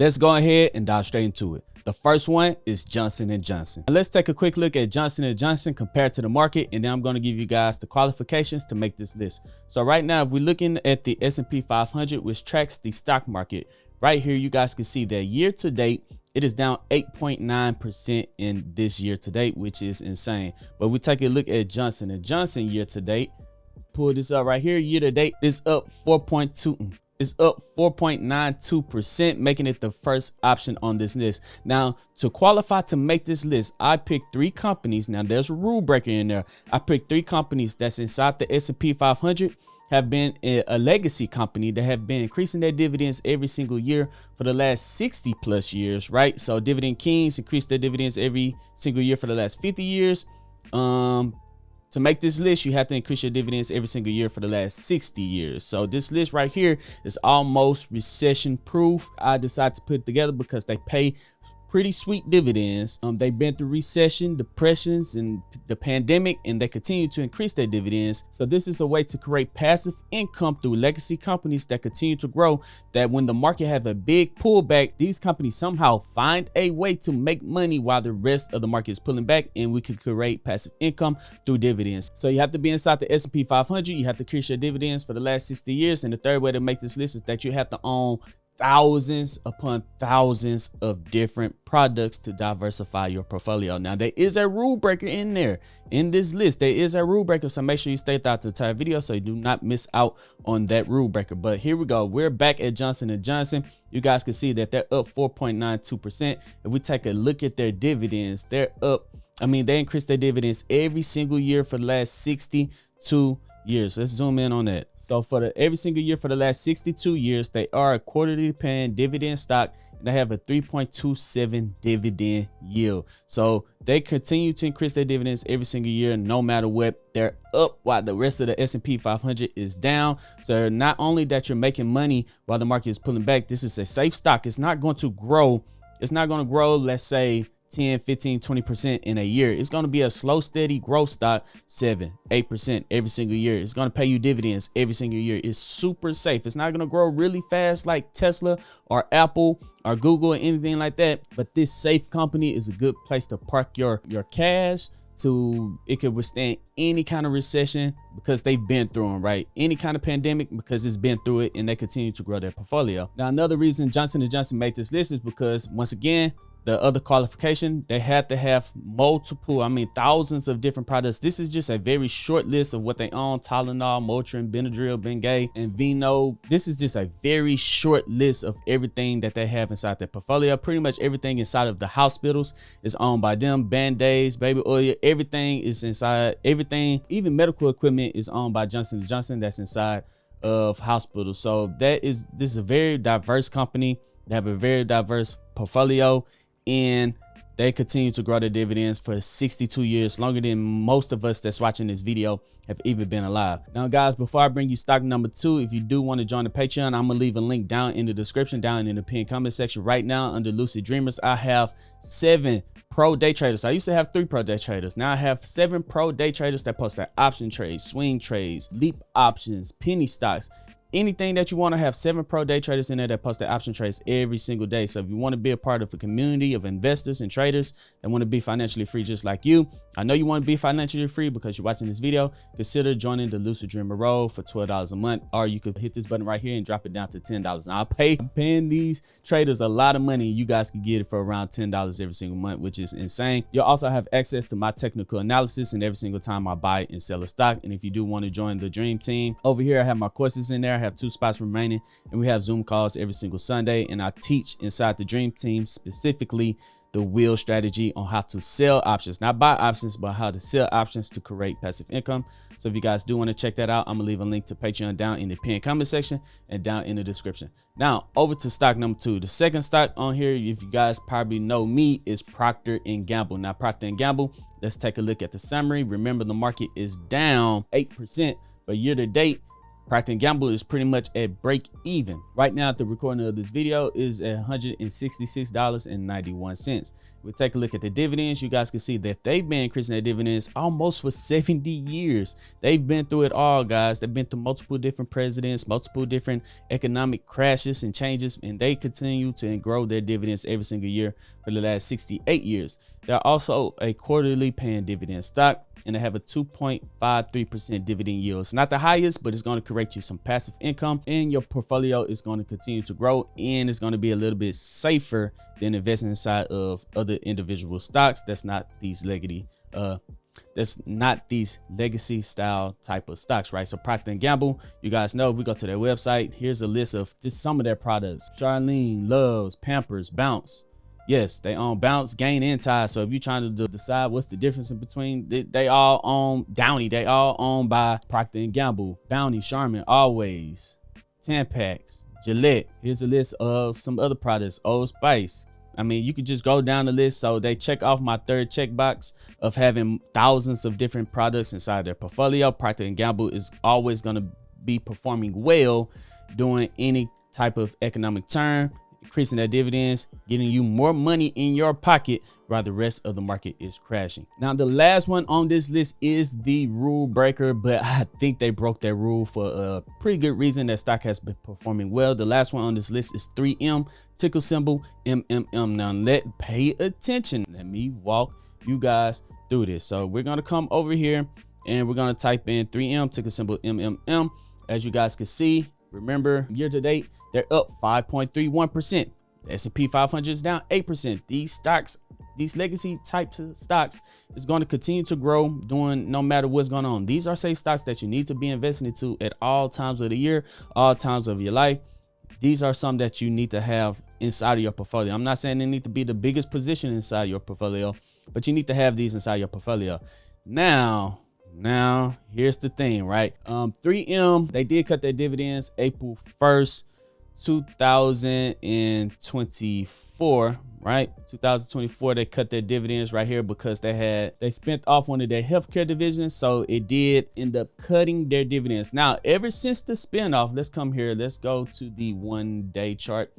let's go ahead and dive straight into it. The first one is Johnson & Johnson. Let's take a quick look at Johnson & Johnson compared to the market, and then I'm going to give you guys the qualifications to make this list. So right now, if we're looking at the S&P 500, which tracks the stock market, right here, you guys can see that year to date, it is down 8.9% in this year to date, which is insane. But we take a look at Johnson & Johnson year to date. Pull this up right here. Year to date is up 4.92%, making it the first option on this list. Now, to qualify to make this list, I picked 3 companies. Now, there's a rule breaker in there. I picked 3 companies that's inside the S&P 500, have been a legacy company that have been increasing their dividends every single year for the last 60 plus years, right? So Dividend Kings increase their dividends every single year for the last 50 years. To make this list, you have to increase your dividends every single year for the last 60 years. So this list right here is almost recession proof. I decided to put it together because they pay pretty sweet dividends. They've been through recession, depressions, and the pandemic, and they continue to increase their dividends. So this is a way to create passive income through legacy companies that continue to grow, that when the market have a big pullback, these companies somehow find a way to make money while the rest of the market is pulling back, and we can create passive income through dividends. So you have to be inside the S&P 500. You have to increase your dividends for the last 60 years. And the third way to make this list is that you have to own thousands upon thousands of different products to diversify your portfolio. Now, there is a rule breaker in there. In this list, there is a rule breaker, so make sure you stay throughout the entire video so you do not miss out on that rule breaker. But here we go. We're back at Johnson & Johnson. You guys can see that they're up 4.92%. If we take a look at their dividends, they're up. They increase their dividends every single year for the last 62 years. Let's zoom in on that. So for every single year for the last 62 years, they are a quarterly paying dividend stock, and they have a 3.27 dividend yield. So they continue to increase their dividends every single year, no matter what. They're up while the rest of the S&P 500 is down. So not only that you're making money while the market is pulling back, this is a safe stock. It's not going to grow. It's not going to grow, let's say, 10, 15, 20% in a year. It's going to be a slow, steady growth stock, 7, 8% every single year. It's going to pay you dividends every single year. It's super safe. It's not going to grow really fast like Tesla or Apple or Google or anything like that. But this safe company is a good place to park your cash. It could withstand any kind of recession because they've been through them, right? Any kind of pandemic because it's been through it, and they continue to grow their portfolio. Now, another reason Johnson & Johnson made this list is because, once again, the other qualification, they had to have thousands of different products. This is just a very short list of what they own: Tylenol, Motrin, Benadryl, Bengay, and Vino. This is just a very short list of everything that they have inside their portfolio. Pretty much everything inside of the hospitals is owned by them. Band-Aids, baby oil, everything is inside. Everything, even medical equipment, is owned by Johnson & Johnson. That's inside of hospitals. So this is a very diverse company. They have a very diverse portfolio, and they continue to grow their dividends for 62 years, longer than most of us that's watching this video have even been alive. Now, guys, before I bring you stock number 2, if you do want to join the Patreon, I'm gonna leave a link down in the description, down in the pinned comment section. Right now, under Lucid Dreamers, I have 7 pro day traders. I used to have 3 pro day traders. Now I have 7 pro day traders that post their option trades, swing trades, leap options, penny stocks. Anything that you want to have 7 pro day traders in there that post their option trades every single day. So if you want to be a part of a community of investors and traders that want to be financially free just like you, I know you want to be financially free because you're watching this video, consider joining the Lucid Dreamer Roll for $12 a month, or you could hit this button right here and drop it down to $10. Now I'm paying these traders a lot of money. You guys can get it for around $10 every single month, which is insane. You'll also have access to my technical analysis and every single time I buy and sell a stock. And if you do want to join the dream team, over here I have my courses in there. I have 2 spots remaining, and we have Zoom calls every single Sunday, and I teach inside the dream team specifically the wheel strategy on how to sell options, not buy options, but how to sell options to create passive income. So if you guys do want to check that out, I'm gonna leave a link to Patreon down in the pinned comment section and down in the description. Now over to stock number 2. The second stock on here, if you guys probably know me, is Procter Gamble. Now Procter Gamble, let's take a look at the summary. Remember, the market is down 8%, but year to date Procter Gamble is pretty much at break even. Right now, the recording of this video is at $166.91. We take a look at the dividends. You guys can see that they've been increasing their dividends almost for 70 years. They've been through it all, guys. They've been through multiple different presidents, multiple different economic crashes and changes, and they continue to grow their dividends every single year for the last 68 years. They're also a quarterly paying dividend stock, and they have a 2.53% dividend yield. It's not the highest, but it's going to create you some passive income, and your portfolio is going to continue to grow, and it's going to be a little bit safer than investing inside of other individual stocks. That's not these legacy style type of stocks, right? So Procter Gamble, you guys know, if we go to their website, here's a list of just some of their products: Charlene, Loves, Pampers, Bounce. Yes, they own Bounce, Gain, and Tide. So if you're trying to decide what's the difference in between, they all own Downy. They all owned by Procter Gamble. Bounty, Charmin, Always, Tampax, Gillette. Here's a list of some other products: Old Spice. I mean, you could just go down the list. So they check off my third checkbox of having thousands of different products inside their portfolio. Procter & Gamble is always going to be performing well during any type of economic turn, increasing their dividends, getting you more money in your pocket while the rest of the market is crashing. Now, the last one on this list is the rule breaker, but I think they broke that rule for a pretty good reason. That stock has been performing well. The last one on this list is 3M, ticker symbol MMM. Now, pay attention. Let me walk you guys through this. So we're going to come over here and we're going to type in 3M, ticker symbol MMM. As you guys can see, remember, year to date, they're up 5.31%. The S&P 500 is down 8%. These stocks, these legacy types of stocks, is going to continue to grow doing no matter what's going on. These are safe stocks that you need to be investing into at all times of the year, all times of your life. These are some that you need to have inside of your portfolio. I'm not saying they need to be the biggest position inside your portfolio, but you need to have these inside your portfolio. Now, here's the thing, right? 3M, they did cut their dividends April 1st, 2024, right? 2024, they cut their dividends right here because they spent off one of their healthcare divisions. So it did end up cutting their dividends. Now, ever since the spinoff, let's come here. Let's go to the 1-day chart.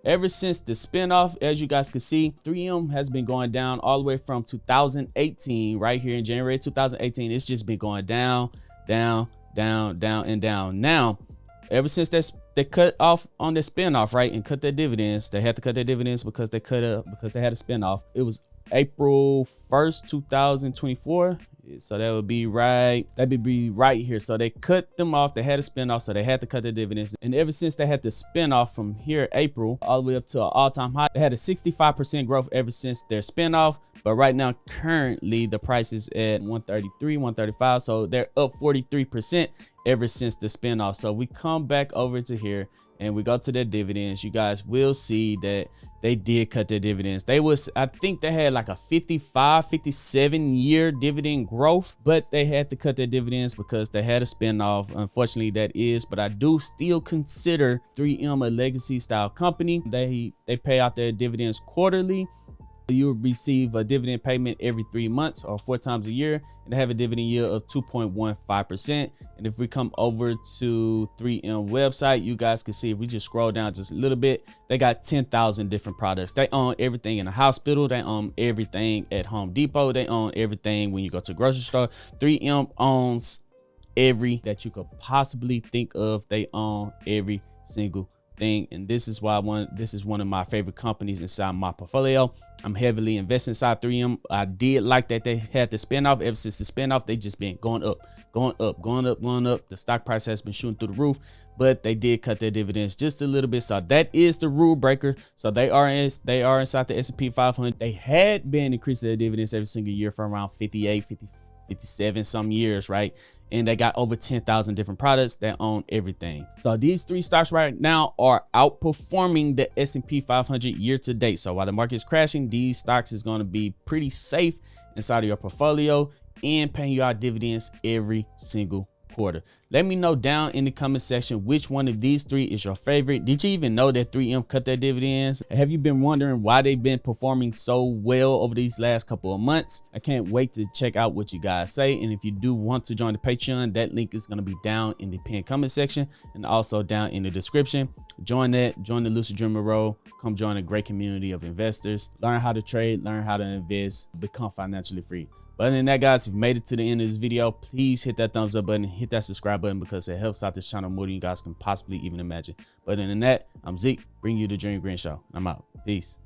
Ever since the spinoff, as you guys can see, 3M has been going down all the way from 2018, right here in January 2018. It's just been going down, down, down, down, and down. Now, ever since they cut off on their spinoff, right, and cut their dividends, they had to cut their dividends because they had a spinoff. It was April 1st, 2024. So that would be right. That'd be right here. So they cut them off. They had a spinoff, so they had to cut their dividends. And ever since they had the spinoff from here, April, all the way up to an all-time high, they had a 65% growth ever since their spinoff. But right now, currently, the price is at 133, 135. So they're up 43% ever since the spinoff. So we come back over to here and we go to their dividends. You guys will see that they did cut their dividends. I think they had like a 57 year dividend growth, but they had to cut their dividends because they had a spinoff. Unfortunately, that is, but I do still consider 3M a legacy style company. They pay out their dividends quarterly. You will receive a dividend payment every 3 months or 4 times a year, and they have a dividend yield of 2.15%. And if we come over to 3M website, you guys can see, if we just scroll down just a little bit, they got 10,000 different products. They own everything in a hospital. They own everything at Home Depot. They own everything when you go to a grocery store. 3M owns every that you could possibly think of. They own every single thing, and this is why this is one of my favorite companies inside my portfolio. I'm heavily invested inside 3M. I did like that they had the spinoff. Ever since the spinoff, they just been going up, going up, going up, going up. The stock price has been shooting through the roof, but they did cut their dividends just a little bit. So that is the rule breaker. So they are inside the S&P 500. They had been increasing their dividends every single year for around 57 some years, right? And they got over 10,000 different products that own everything. So these 3 stocks right now are outperforming the S&P 500 year to date. So while the market is crashing, these stocks is going to be pretty safe inside of your portfolio and paying you out dividends every single quarter. Let me know down in the comment section which one of these three is your favorite. Did you even know that 3M cut their dividends? Have you been wondering why they've been performing so well over these last couple of months? I can't wait to check out what you guys say. And if you do want to join the Patreon, that link is going to be down in the pinned comment section and also down in the description. Join that, join the Lucid Dreamer Roll, come join a great community of investors, learn how to trade, learn how to invest, become financially free. But other than that, guys, if you made it to the end of this video, please hit that thumbs up button, hit that subscribe button, because it helps out this channel more than you guys can possibly even imagine. But other than that, I'm Zeke, bringing you the Dream Green Show. I'm out. Peace.